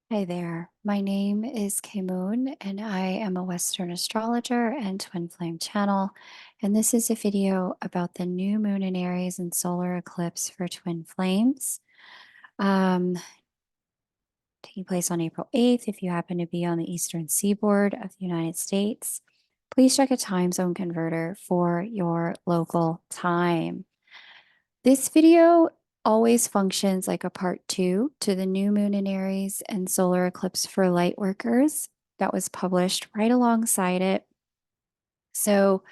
Hi there. My name is Moon, and I am a Western astrologer and twin flame channel. And this is a video about the new moon in Aries and solar eclipse for twin flames. Um, Taking place on April 8th. If you happen to be on the eastern seaboard of the United States, please check a time zone converter for your local time. This video always functions like a part two to the new moon in Aries and solar eclipse for light workers that was published right alongside it. So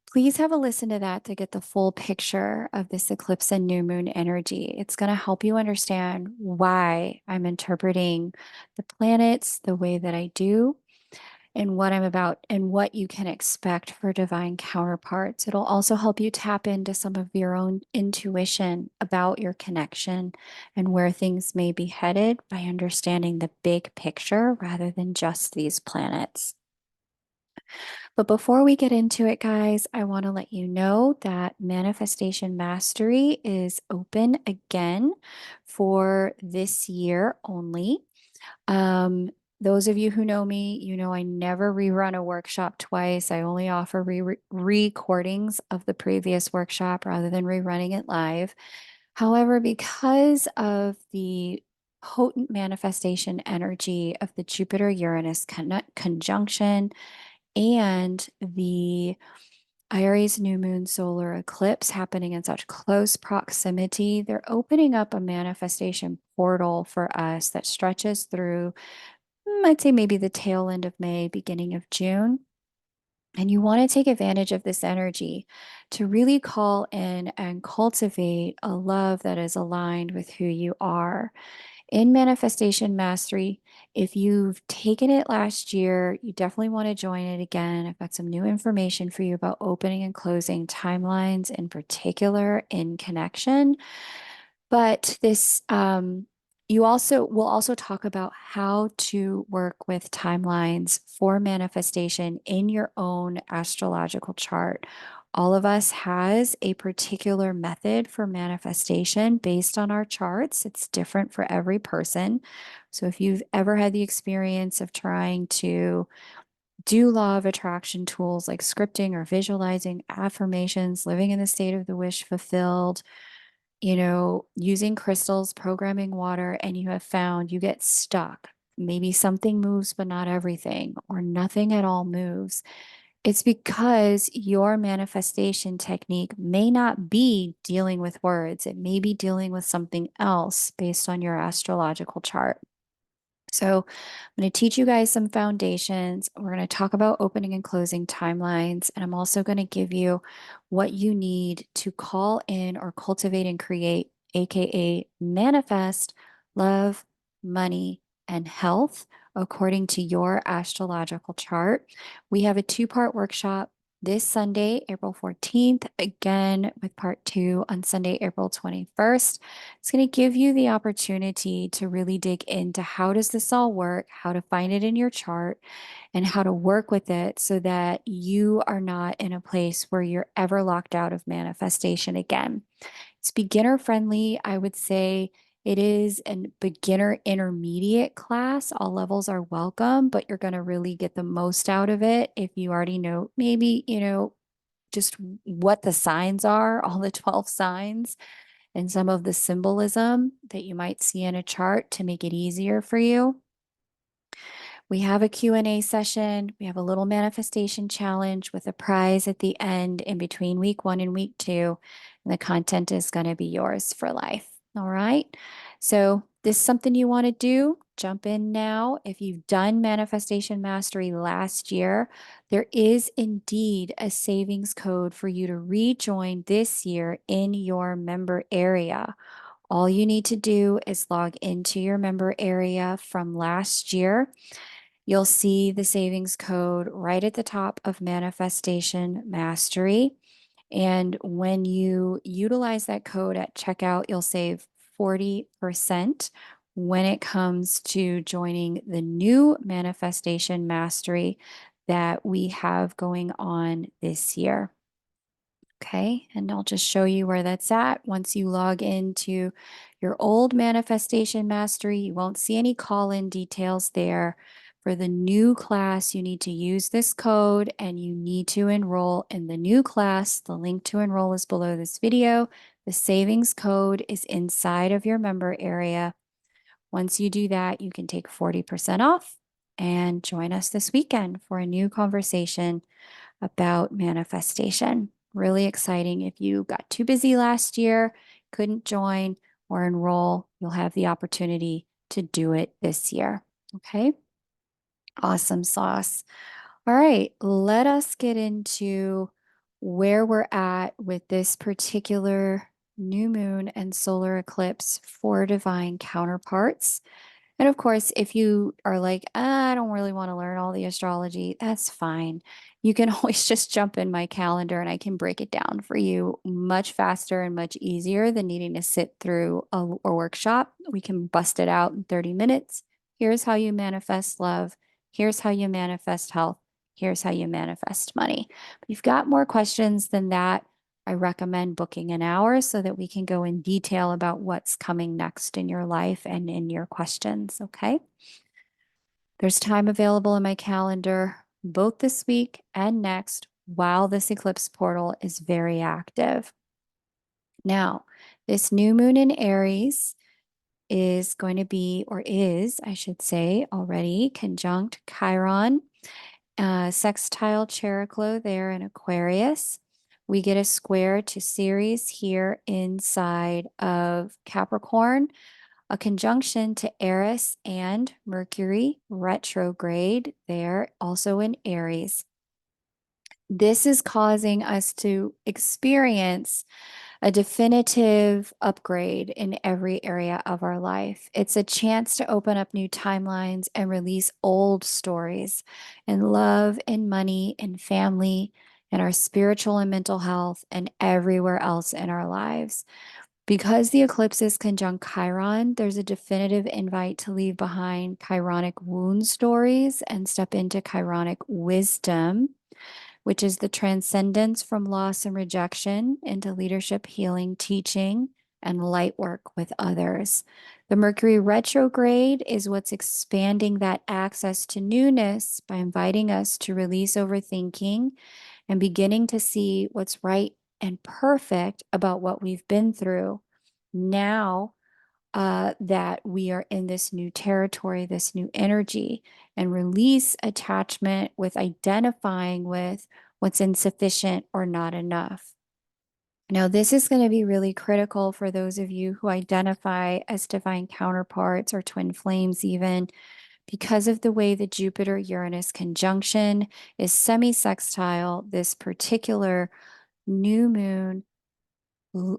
please have a listen to that to get the full picture of this eclipse and new moon energy. It's going to help you understand why I'm interpreting the planets the way that I do and what I'm about and what you can expect for divine counterparts. It'll also help you tap into some of your own intuition about your connection and where things may be headed by understanding the big picture rather than just these planets. But before we get into it, guys, I want to let you know that Manifestation Mastery is open again for this year only. Um, those of you who know me, you know I never rerun a workshop twice. I only offer recordings of the previous workshop rather than rerunning it live. However, because of the potent manifestation energy of the Jupiter Uranus conjunction and the Aries new moon solar eclipse happening in such close proximity, they're opening up a manifestation portal for us that stretches through, I'd say maybe the tail end of May, beginning of June. And you want to take advantage of this energy to really call in and cultivate a love that is aligned with who you are. In Manifestation Mastery, if you've taken it last year, you definitely want to join it again. I've got some new information for you about opening and closing timelines in particular in connection. But this, you also will also talk about how to work with timelines for manifestation in your own astrological chart. All of us has a particular method for manifestation based on our charts. It's different for every person. So if you've ever had the experience of trying to do law of attraction tools like scripting or visualizing affirmations, living in the state of the wish fulfilled, using crystals, programming water, and you have found you get stuck. Maybe something moves, but not everything, or nothing at all moves. It's because your manifestation technique may not be dealing with words. It may be dealing with something else based on your astrological chart. So, I'm going to teach you guys some foundations. We're going to talk about opening and closing timelines. And I'm also going to give you what you need to call in or cultivate and create, AKA manifest love, money, and health according to your astrological chart. We have a two-part workshop this Sunday, April 14th, again with part two on Sunday, April 21st. It's going to give you the opportunity to really dig into how does this all work, how to find it in your chart, and how to work with it so that you are not in a place where you're ever locked out of manifestation again. It's beginner friendly. I would say it is a beginner intermediate class. All levels are welcome, but you're going to really get the most out of it if you already know, maybe, just what the signs are, all the 12 signs and some of the symbolism that you might see in a chart to make it easier for you. We have a Q&A session. We have a little manifestation challenge with a prize at the end in between week 1 and week 2. And the content is going to be yours for life. All right. So this is something you want to do. Jump in now. If you've done Manifestation Mastery last year, there is indeed a savings code for you to rejoin this year in your member area. All you need to do is log into your member area from last year. You'll see the savings code right at the top of Manifestation Mastery. And when you utilize that code at checkout, you'll save 40% when it comes to joining the new Manifestation Mastery that we have going on this year. Okay, and I'll just show you where that's at. Once you log into your old manifestation mastery, you won't see any call-in details there. For the new class, you need to use this code and you need to enroll in the new class. The link to enroll is below this video. The savings code is inside of your member area. Once you do that, you can take 40% off and join us this weekend for a new conversation about manifestation. Really exciting. If you got too busy last year, couldn't join or enroll, you'll have the opportunity to do it this year. Okay. Awesome sauce. All right. Let us get into where we're at with this particular new moon and solar eclipse for divine counterparts. And of course, if you are like, I don't really want to learn all the astrology, that's fine. You can always just jump in my calendar and I can break it down for you much faster and much easier than needing to sit through a workshop. We can bust it out in 30 minutes. Here's how you manifest love. Here's how you manifest health. Here's how you manifest money. If you've got more questions than that, I recommend booking an hour so that we can go in detail about what's coming next in your life and in your questions. Okay. There's time available in my calendar both this week and next while this eclipse portal is very active. Now, this new moon in Aries is going to be, or is, I should say, already conjunct Chiron, sextile Chariklo there in Aquarius. We get a square to Ceres here inside of Capricorn, a conjunction to Eris and Mercury retrograde there also in Aries. This is causing us to experience a definitive upgrade in every area of our life. It's a chance to open up new timelines and release old stories in love, in money, in family, in our spiritual and mental health, and everywhere else in our lives. Because the eclipse is conjunct Chiron, there's a definitive invite to leave behind Chironic wound stories and step into Chironic wisdom, which is the transcendence from loss and rejection into leadership, healing, teaching, and light work with others. The Mercury retrograde is what's expanding that access to newness by inviting us to release overthinking and beginning to see what's right and perfect about what we've been through now that we are in this new territory, this new energy, and release attachment with identifying with what's insufficient or not enough. Now, this is going to be really critical for those of you who identify as divine counterparts or twin flames, even because of the way the Jupiter Uranus conjunction is semi sextile. This particular new moon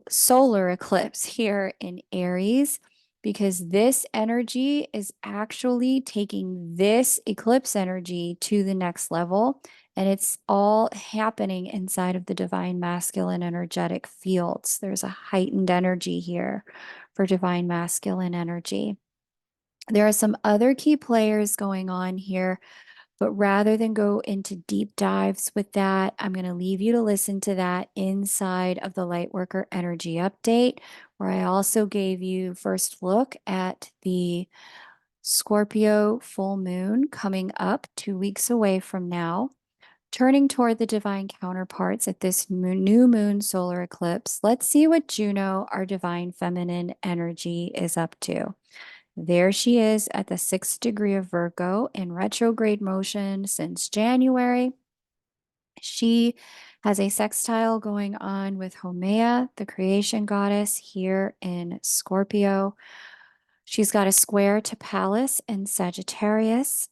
solar eclipse here in Aries, because this energy is actually taking this eclipse energy to the next level. And it's all happening inside of the divine masculine energetic fields. There's a heightened energy here for divine masculine energy. There are some other key players going on here, but rather than go into deep dives with that, I'm going to leave you to listen to that inside of the Lightworker Energy Update, where I also gave you first look at the Scorpio full moon coming up 2 weeks away from now. Turning toward the divine counterparts at this new moon solar eclipse, let's see what Juno, our divine feminine energy, is up to. There she is at the 6th degree of Virgo in retrograde motion since January. She has a sextile going on with Haumea, the creation goddess, here in Scorpio. She's got a square to Pallas in Sagittarius.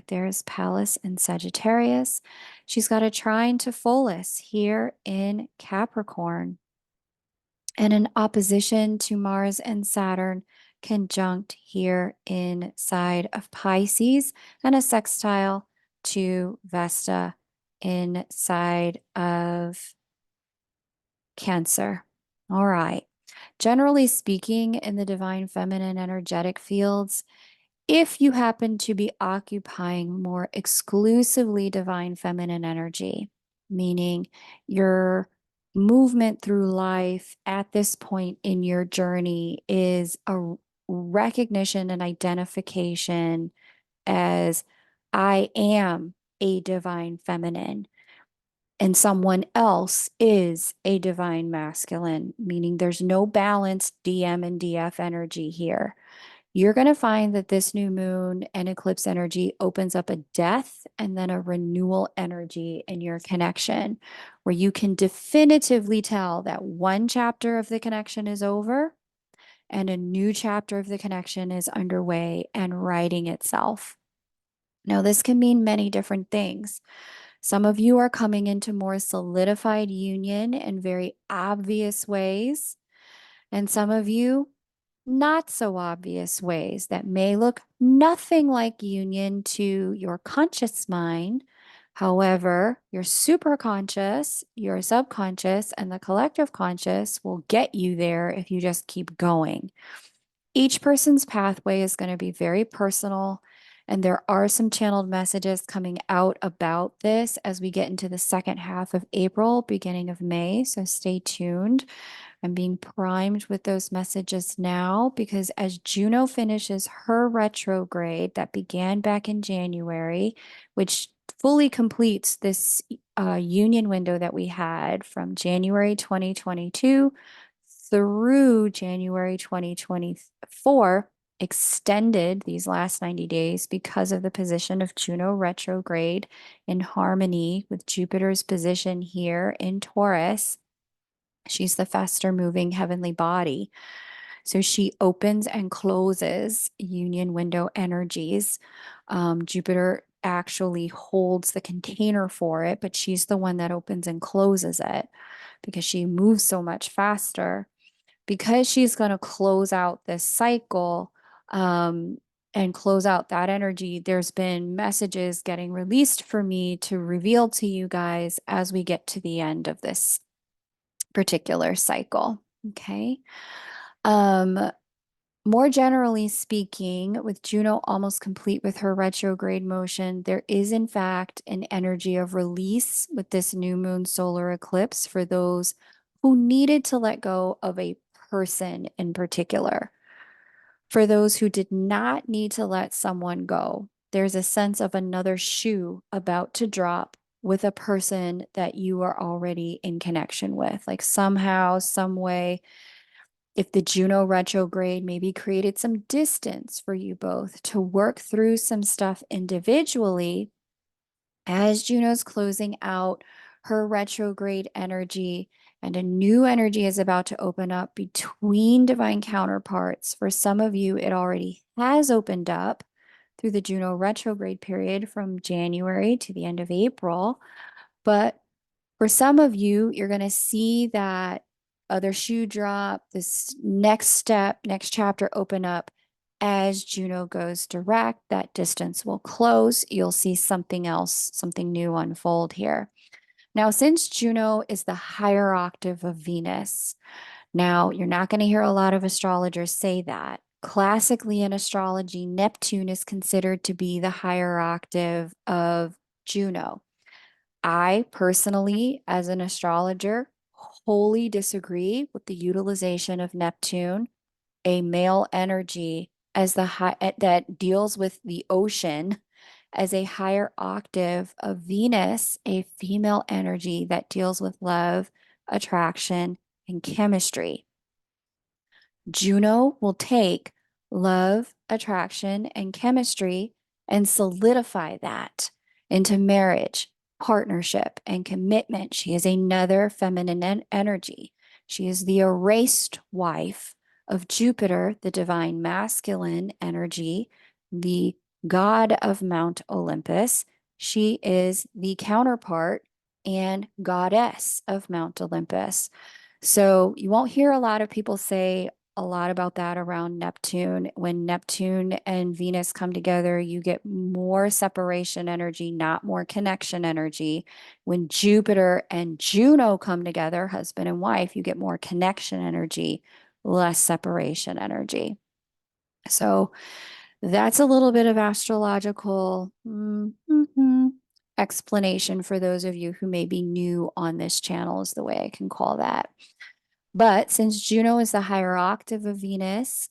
There's Pallas in Sagittarius. She's got a trine to Pholus here in Capricorn. And an opposition to Mars and Saturn conjunct here inside of Pisces, and a sextile to Vesta inside of Cancer. All right. Generally speaking, in the divine feminine energetic fields, if you happen to be occupying more exclusively divine feminine energy, meaning your movement through life at this point in your journey is a recognition and identification as I am a divine feminine and someone else is a divine masculine, meaning there's no balanced DM and DF energy here. You're going to find that this new moon and eclipse energy opens up a death and then a renewal energy in your connection, where you can definitively tell that one chapter of the connection is over and a new chapter of the connection is underway and writing itself. Now, this can mean many different things. Some of you are coming into more solidified union in very obvious ways, and some of you not so obvious ways that may look nothing like union to your conscious mind. However, your superconscious, your subconscious, and the collective conscious will get you there if you just keep going. Each person's pathway is going to be very personal, and there are some channeled messages coming out about this as we get into the second half of April, beginning of May. So stay tuned. I'm being primed with those messages now because as Juno finishes her retrograde that began back in January, which fully completes this union window that we had from January 2022 through January 2024, extended these last 90 days because of the position of Juno retrograde in harmony with Jupiter's position here in Taurus. She's the faster moving heavenly body. So she opens and closes union window energies. Jupiter actually holds the container for it, but she's the one that opens and closes it because she moves so much faster. Because she's going to close out this cycle and close out that energy, there's been messages getting released for me to reveal to you guys as we get to the end of this particular cycle. Okay. Um, More generally speaking, with Juno almost complete with her retrograde motion, there is in fact an energy of release with this new moon solar eclipse for those who needed to let go of a person in particular. For those who did not need to let someone go, there's a sense of another shoe about to drop with a person that you are already in connection with. Like somehow, some way, if the Juno retrograde maybe created some distance for you both to work through some stuff individually, as Juno's closing out her retrograde energy and a new energy is about to open up between divine counterparts. For some of you, it already has opened up through the Juno retrograde period from January to the end of April. But for some of you, you're going to see that other shoe drop, this next step, next chapter open up as Juno goes direct. That distance will close. You'll see something else, something new unfold here. Now, since Juno is the higher octave of Venus, now you're not going to hear a lot of astrologers say that. Classically in astrology, Neptune is considered to be the higher octave of Juno. I personally, as an astrologer, wholly disagree with the utilization of Neptune, a male energy, as the high that deals with the ocean, as a higher octave of Venus, a female energy that deals with love, attraction, and chemistry. Juno will take love, attraction, and chemistry and solidify that into marriage, partnership, and commitment. She is another feminine energy. She is the erased wife of Jupiter, the divine masculine energy, the god of Mount Olympus. She is the counterpart and goddess of Mount Olympus. So you won't hear a lot of people say a lot about that around Neptune. When Neptune and Venus come together, you get more separation energy, not more connection energy. When Jupiter and Juno come together, husband and wife, you get more connection energy, less separation energy. So that's a little bit of astrological explanation for those of you who may be new on this channel, is the way I can call that. But since Juno is the higher octave of Venus,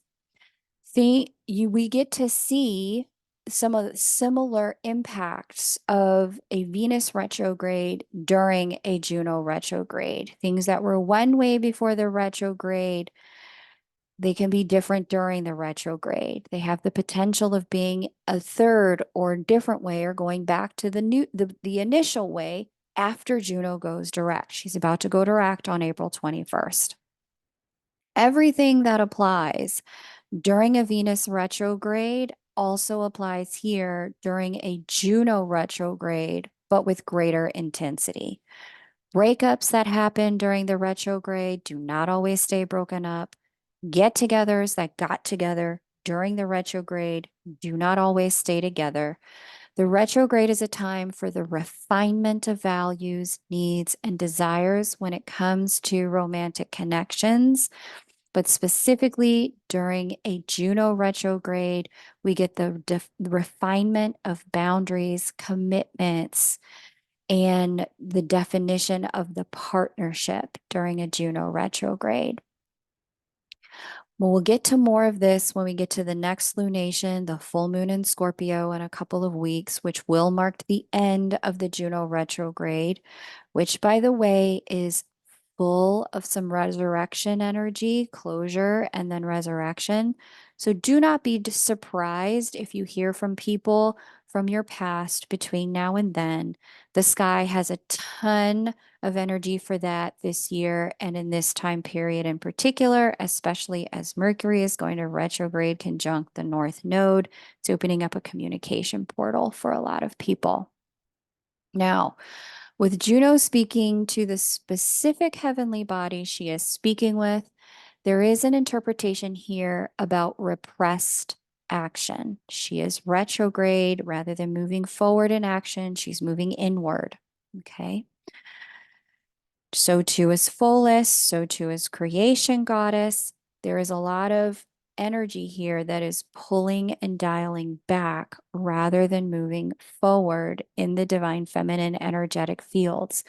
we get to see some of the similar impacts of a Venus retrograde during a Juno retrograde. Things that were one way before the retrograde, they can be different during the retrograde. They have the potential of being a third or different way, or going back to the initial way after Juno goes direct. She's about to go direct on April 21st. Everything that applies during a Venus retrograde also applies here during a Juno retrograde, but with greater intensity. Breakups that happen during the retrograde do not always stay broken up. Get togethers that got together during the retrograde do not always stay together. The retrograde is a time for the refinement of values, needs, and desires when it comes to romantic connections. But specifically during a Juno retrograde, we get the refinement of boundaries, commitments, and the definition of the partnership during a Juno retrograde. Well, we'll get to more of this when we get to the next lunation, the full moon in Scorpio, in a couple of weeks, which will mark the end of the Juno retrograde, which, by the way, is full of some resurrection energy, closure, and then resurrection. So do not be surprised if you hear from people from your past between now and then. The sky has a ton of energy for that this year and in this time period in particular, especially as Mercury is going to retrograde conjunct the North Node. It's opening up a communication portal for a lot of people. Now, with Juno speaking to the specific heavenly body she is speaking with, there is an interpretation here about repressed action. She is retrograde rather than moving forward in action. She's moving inward. Okay. So too is Pholus, so too is creation goddess. There is a lot of energy here that is pulling and dialing back rather than moving forward in the divine feminine energetic fields.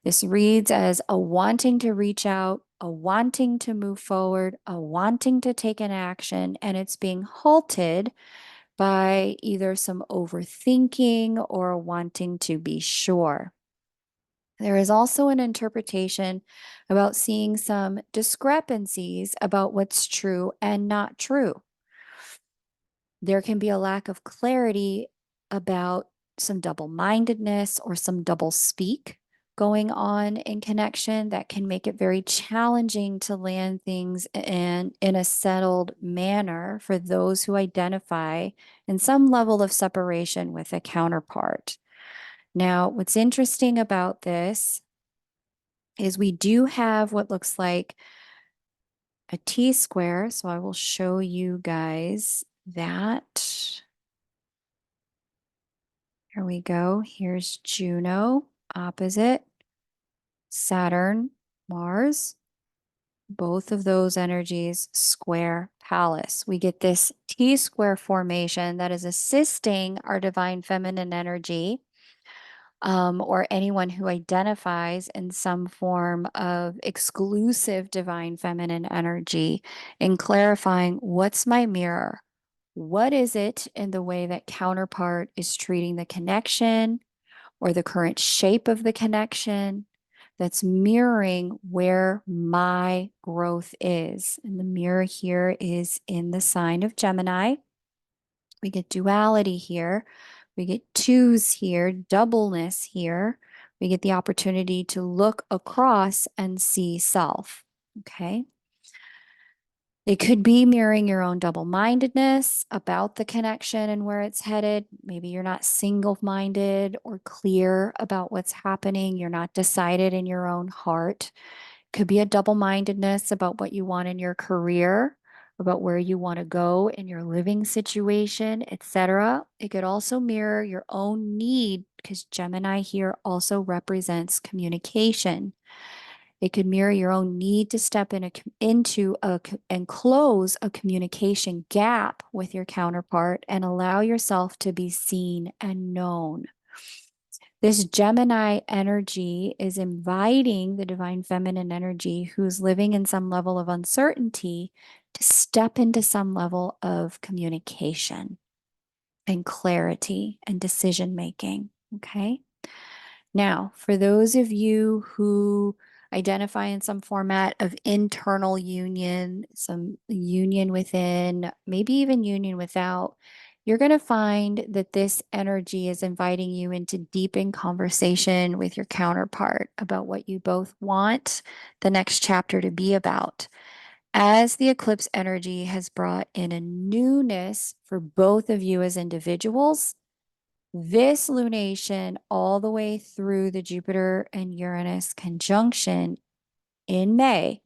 This reads as a wanting to reach out, a wanting to move forward, a wanting to take an action, and it's being halted by either some overthinking or wanting to be sure. There is also an interpretation about seeing some discrepancies about what's true and not true. There can be a lack of clarity about some double-mindedness or some double speak going on in connection that can make it very challenging to land things in a settled manner for those who identify in some level of separation with a counterpart. Now, what's interesting about this is we do have what looks like a T-square. So I will show you guys that. Here we go. Here's Juno, opposite Saturn, Mars. Both of those energies square Pallas. We get this T-square formation that is assisting our divine feminine energy, or anyone who identifies in some form of exclusive divine feminine energy, in clarifying what's my mirror? What is it in the way that counterpart is treating the connection or the current shape of the connection that's mirroring where my growth is? And the mirror here is in the sign of Gemini. We get duality here. We get twos here, doubleness here. We get the opportunity to look across and see self. Okay. It could be mirroring your own double-mindedness about the connection and where it's headed. Maybe you're not single-minded or clear about what's happening. You're not decided in your own heart. Could be a double-mindedness about what you want in your career, about where you want to go in your living situation, etc. It could also mirror your own need, because Gemini here also represents communication. It could mirror your own need to step into and close a communication gap with your counterpart and allow yourself to be seen and known. This Gemini energy is inviting the divine feminine energy who's living in some level of uncertainty to step into some level of communication and clarity and decision making. Okay. Now, for those of you who identify in some format of internal union, some union within, maybe even union without, you're going to find that this energy is inviting you into deepened conversation with your counterpart about what you both want the next chapter to be about. As the eclipse energy has brought in a newness for both of you as individuals, this lunation, all the way through the Jupiter and Uranus conjunction in May,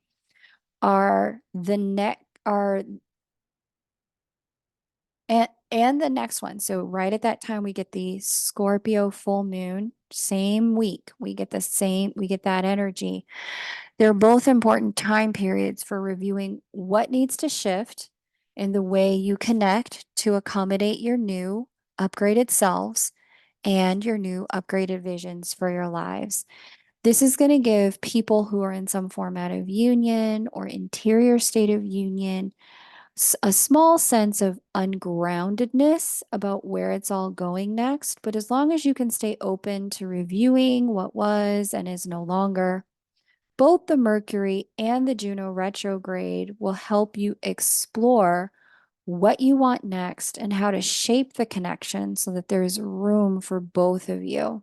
are the next are and the next one. So right at that time we get the Scorpio full moon, same week. We get that energy. They're both important time periods for reviewing what needs to shift in the way you connect to accommodate your new upgraded selves and your new upgraded visions for your lives. This is going to give people who are in some format of union or interior state of union a small sense of ungroundedness about where it's all going next. But as long as you can stay open to reviewing what was and is no longer, both the Mercury and the Juno retrograde will help you explore what you want next and how to shape the connection so that there's room for both of you.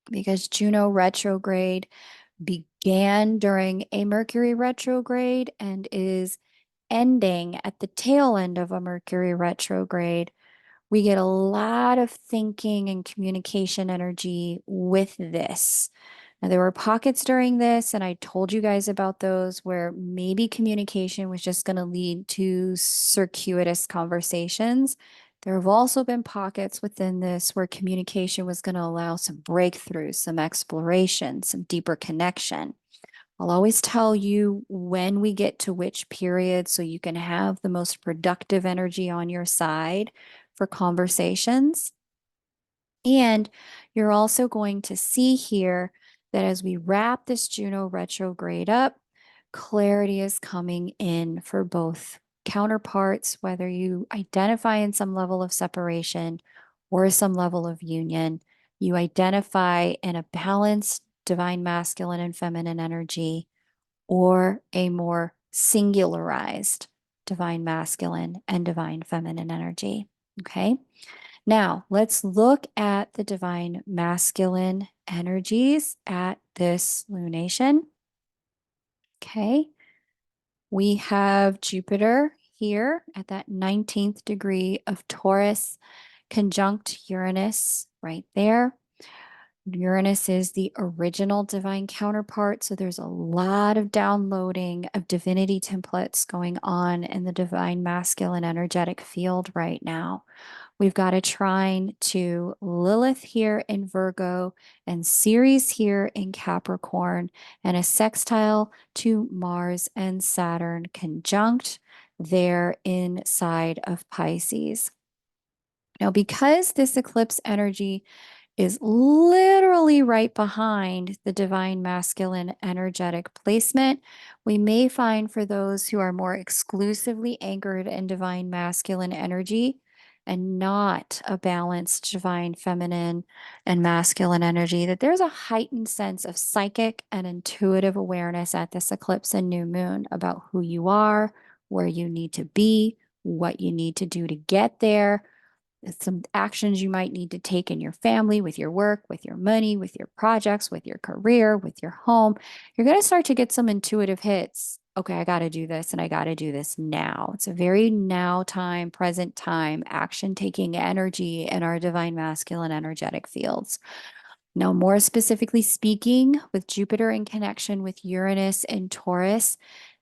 Because Juno retrograde began during a Mercury retrograde and is ending at the tail end of a Mercury retrograde, we get a lot of thinking and communication energy with this. Now, there were pockets during this, and I told you guys about those where maybe communication was just going to lead to circuitous conversations. There have also been pockets within this where communication was going to allow some breakthroughs, some exploration, some deeper connection. I'll always tell you when we get to which period so you can have the most productive energy on your side for conversations. And you're also going to see here that as we wrap this Juno retrograde up, clarity is coming in for both counterparts, whether you identify in some level of separation or some level of union. You identify in a balanced divine masculine and feminine energy or a more singularized divine masculine and divine feminine energy. Okay. Now, let's look at the divine masculine energies at this lunation. Okay. We have Jupiter here at that 19th degree of Taurus, conjunct Uranus right there. Uranus is the original divine counterpart. So there's a lot of downloading of divinity templates going on in the divine masculine energetic field right now. We've got a trine to Lilith here in Virgo and Ceres here in Capricorn, and a sextile to Mars and Saturn conjunct there inside of Pisces. Now, because this eclipse energy is literally right behind the divine masculine energetic placement, we may find for those who are more exclusively anchored in divine masculine energy and not a balanced divine feminine and masculine energy, that there's a heightened sense of psychic and intuitive awareness at this eclipse and new moon about who you are, where you need to be, what you need to do to get there, some actions you might need to take in your family, with your work, with your money, with your projects, with your career, with your home. You're going to start to get some intuitive hits. Okay, I got to do this and I got to do this now. It's a very now time, present time, action taking energy in our divine masculine energetic fields. Now, more specifically speaking, with Jupiter in connection with Uranus and Taurus,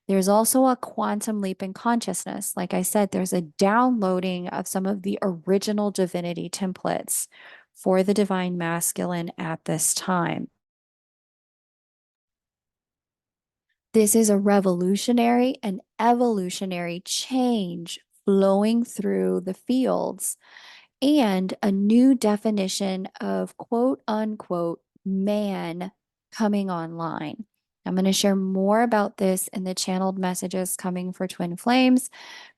there's also a quantum leap in consciousness. Like I said, there's a downloading of some of the original divinity templates for the divine masculine at this time. This is a revolutionary and evolutionary change flowing through the fields. and a new definition of quote unquote man coming online. I'm going to share more about this in the channeled messages coming for twin flames,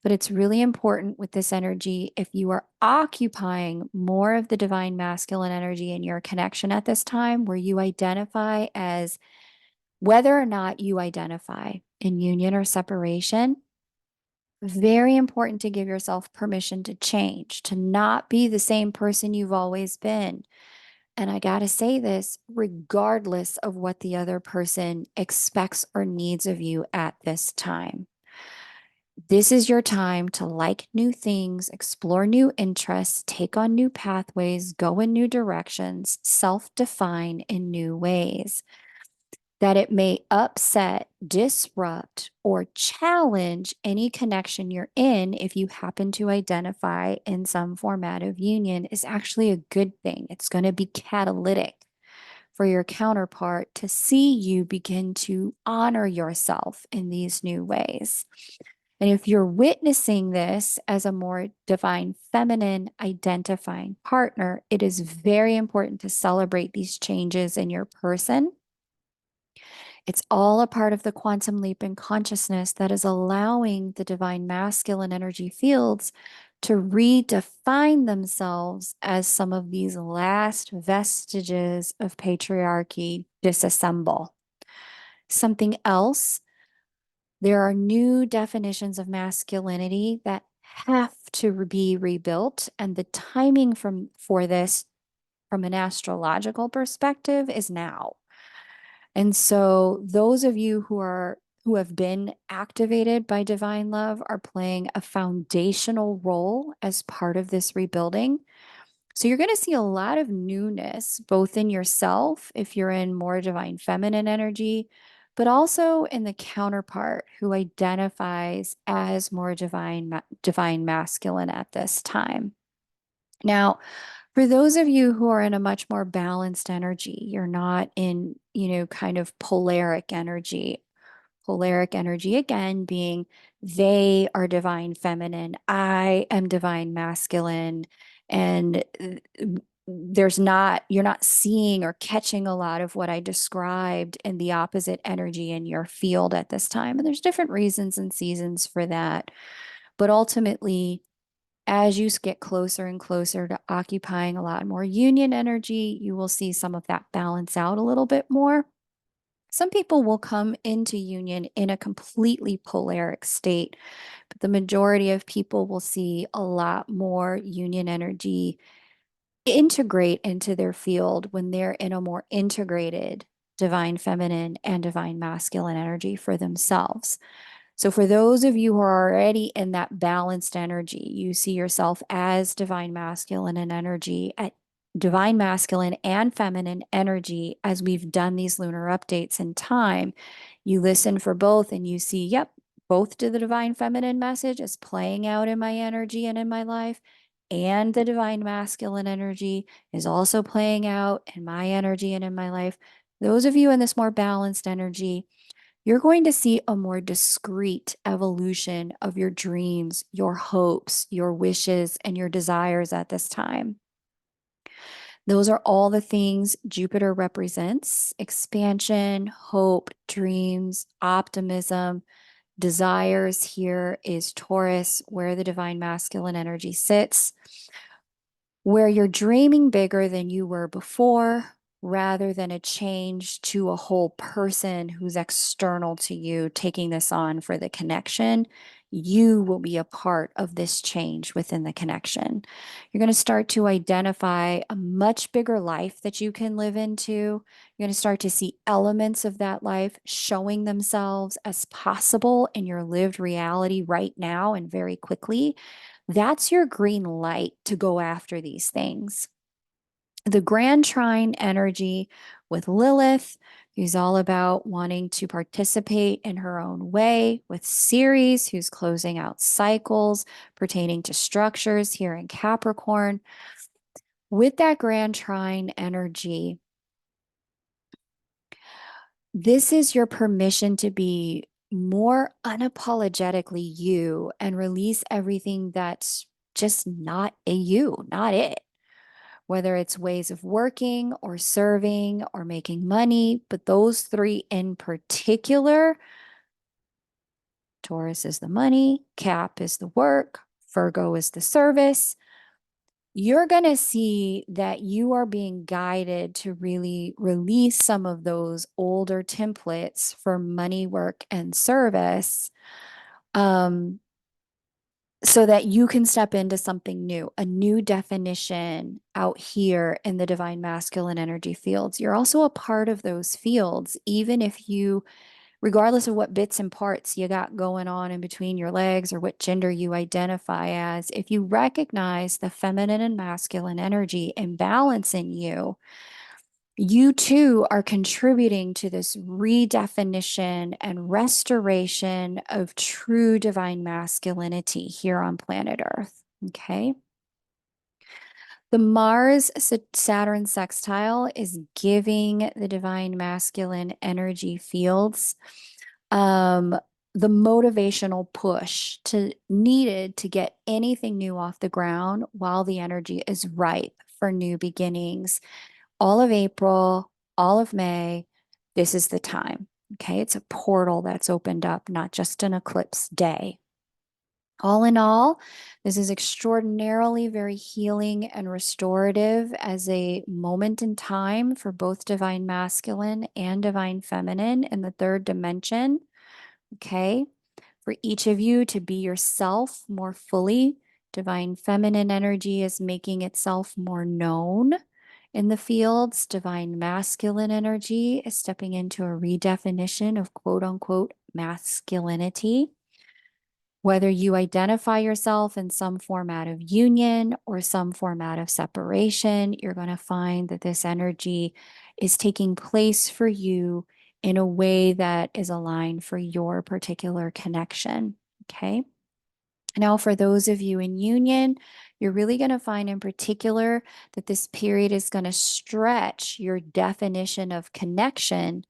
but it's really important with this energy. If you are occupying more of the divine masculine energy in your connection at this time, where you identify as whether or not you identify in union or separation, very important to give yourself permission to change, to not be the same person you've always been. And I got to say this, regardless of what the other person expects or needs of you at this time. This is your time to like new things, explore new interests, take on new pathways, go in new directions, self define in new ways. That it may upset, disrupt, or challenge any connection you're in if you happen to identify in some format of union is actually a good thing. It's going to be catalytic for your counterpart to see you begin to honor yourself in these new ways. And if you're witnessing this as a more divine feminine identifying partner, it is very important to celebrate these changes in your person. It's all a part of the quantum leap in consciousness that is allowing the divine masculine energy fields to redefine themselves as some of these last vestiges of patriarchy disassemble. Something else, there are new definitions of masculinity that have to be rebuilt, and the timing for this from an astrological perspective is now. And so those of you who have been activated by divine love are playing a foundational role as part of this rebuilding. So you're going to see a lot of newness, both in yourself, if you're in more divine feminine energy, but also in the counterpart who identifies as more divine masculine at this time. Now, for those of you who are in a much more balanced energy, you're not in, kind of polaric energy. Polaric energy, again, being they are divine feminine, I am divine masculine. And you're not seeing or catching a lot of what I described in the opposite energy in your field at this time. And there's different reasons and seasons for that. But ultimately, as you get closer and closer to occupying a lot more union energy, you will see some of that balance out a little bit more. Some people will come into union in a completely polaric state, but the majority of people will see a lot more union energy integrate into their field when they're in a more integrated divine feminine and divine masculine energy for themselves. So, for those of you who are already in that balanced energy, you see yourself as divine masculine and energy, at divine masculine and feminine energy as we've done these lunar updates in time. You listen for both and you see, yep, both to the divine feminine message is playing out in my energy and in my life. And the divine masculine energy is also playing out in my energy and in my life. Those of you in this more balanced energy, you're going to see a more discreet evolution of your dreams, your hopes, your wishes, and your desires at this time. Those are all the things Jupiter represents: expansion, hope, dreams, optimism, desires. Here is Taurus, where the divine masculine energy sits, where you're dreaming bigger than you were before, rather than a change to a whole person who's external to you taking this on for the connection. You will be a part of this change within the connection. You're going to start to identify a much bigger life that you can live into. You're going to start to see elements of that life showing themselves as possible in your lived reality right now and very quickly. That's your green light to go after these things. The grand trine energy with Lilith, who's all about wanting to participate in her own way, with Ceres, who's closing out cycles pertaining to structures here in Capricorn. With that grand trine energy, this is your permission to be more unapologetically you and release everything that's just not a you, not it. Whether it's ways of working or serving or making money, but those three in particular, Taurus is the money, Cap is the work, Virgo is the service. You're going to see that you are being guided to really release some of those older templates for money, work, and service, so that you can step into something new, a new definition out here in the divine masculine energy fields. You're also a part of those fields, even if you, regardless of what bits and parts you got going on in between your legs or what gender you identify as, if you recognize the feminine and masculine energy imbalance in you, you too are contributing to this redefinition and restoration of true divine masculinity here on planet Earth. Okay. The Mars Saturn sextile is giving the divine masculine energy fields the motivational push to needed to get anything new off the ground while the energy is ripe for new beginnings. All of April, all of May, this is the time. Okay, it's a portal that's opened up, not just an eclipse day. All in all, this is extraordinarily very healing and restorative as a moment in time for both divine masculine and divine feminine in the third dimension. Okay, for each of you to be yourself more fully. Divine feminine energy is making itself more known in the fields. Divine masculine energy is stepping into a redefinition of quote unquote masculinity. Whether you identify yourself in some format of union or some format of separation, you're going to find that this energy is taking place for you in a way that is aligned for your particular connection. Okay. Now, for those of you in union, you're really going to find in particular that this period is going to stretch your definition of connection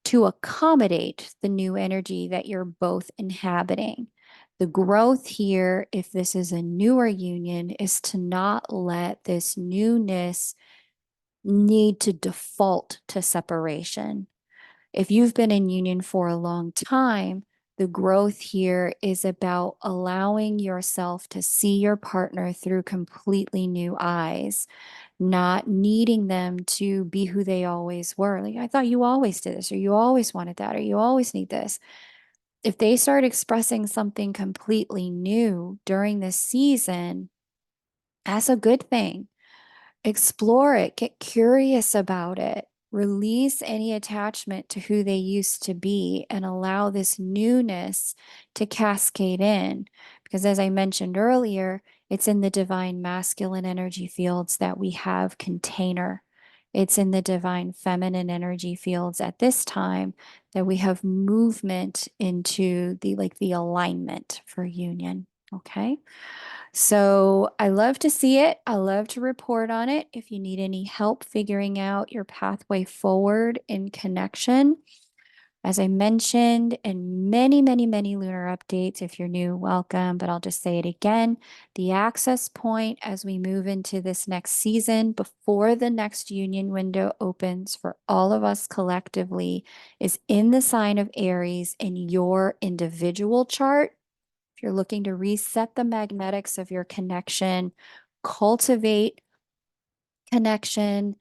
to accommodate the new energy that you're both inhabiting. The growth here, if this is a newer union, is to not let this newness need to default to separation. If you've been in union for a long time, the growth here is about allowing yourself to see your partner through completely new eyes, not needing them to be who they always were. Like, I thought you always did this, or you always wanted that, or you always need this. If they start expressing something completely new during this season, that's a good thing. Explore it, get curious about it, release any attachment to who they used to be, and allow this newness to cascade in. Because as I mentioned earlier, it's in the divine masculine energy fields that we have container. It's in the divine feminine energy fields at this time that we have movement into the alignment for union. Okay. So I love to see it. I love to report on it. If you need any help figuring out your pathway forward in connection, as I mentioned in many, many, many lunar updates, if you're new, welcome, but I'll just say it again. The access point as we move into this next season before the next union window opens for all of us collectively is in the sign of Aries in your individual chart. If you're looking to reset the magnetics of your connection, cultivate connection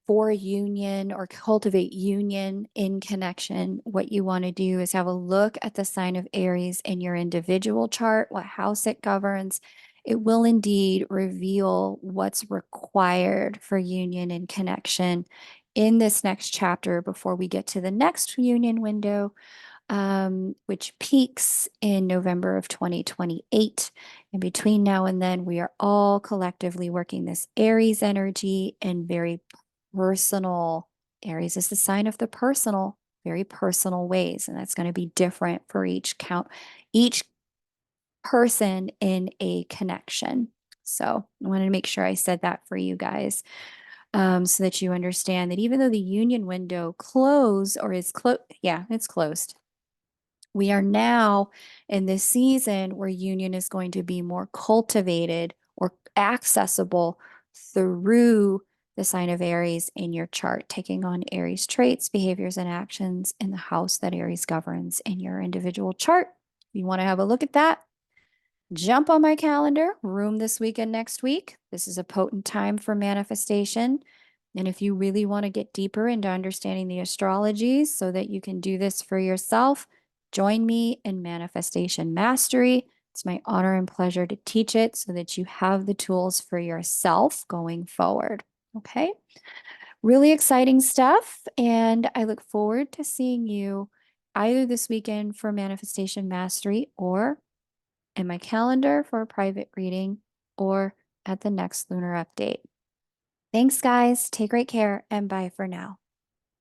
for union or cultivate union in connection, what you want to do is have a look at the sign of Aries in your individual chart, what house it governs. It will indeed reveal what's required for union and connection in this next chapter before we get to the next union window, which peaks in November of 2028. And between now and then, we are all collectively working this Aries energy in very personal. Aries is the sign of the personal, very personal ways. And that's going to be different for each person in a connection. So I wanted to make sure I said that for you guys. So that you understand that even though the union window closed or is closed, yeah, it's closed. We are now in this season where union is going to be more cultivated or accessible through the sign of Aries in your chart, taking on Aries traits, behaviors, and actions in the house that Aries governs in your individual chart. If you want to have a look at that, jump on my calendar, room this week and next week. This is a potent time for manifestation. And if you really want to get deeper into understanding the astrology so that you can do this for yourself, join me in Manifestation Mastery. It's my honor and pleasure to teach it so that you have the tools for yourself going forward. Okay. Really exciting stuff. And I look forward to seeing you either this weekend for Manifestation Mastery or in my calendar for a private reading or at the next lunar update. Thanks, guys. Take great care and bye for now.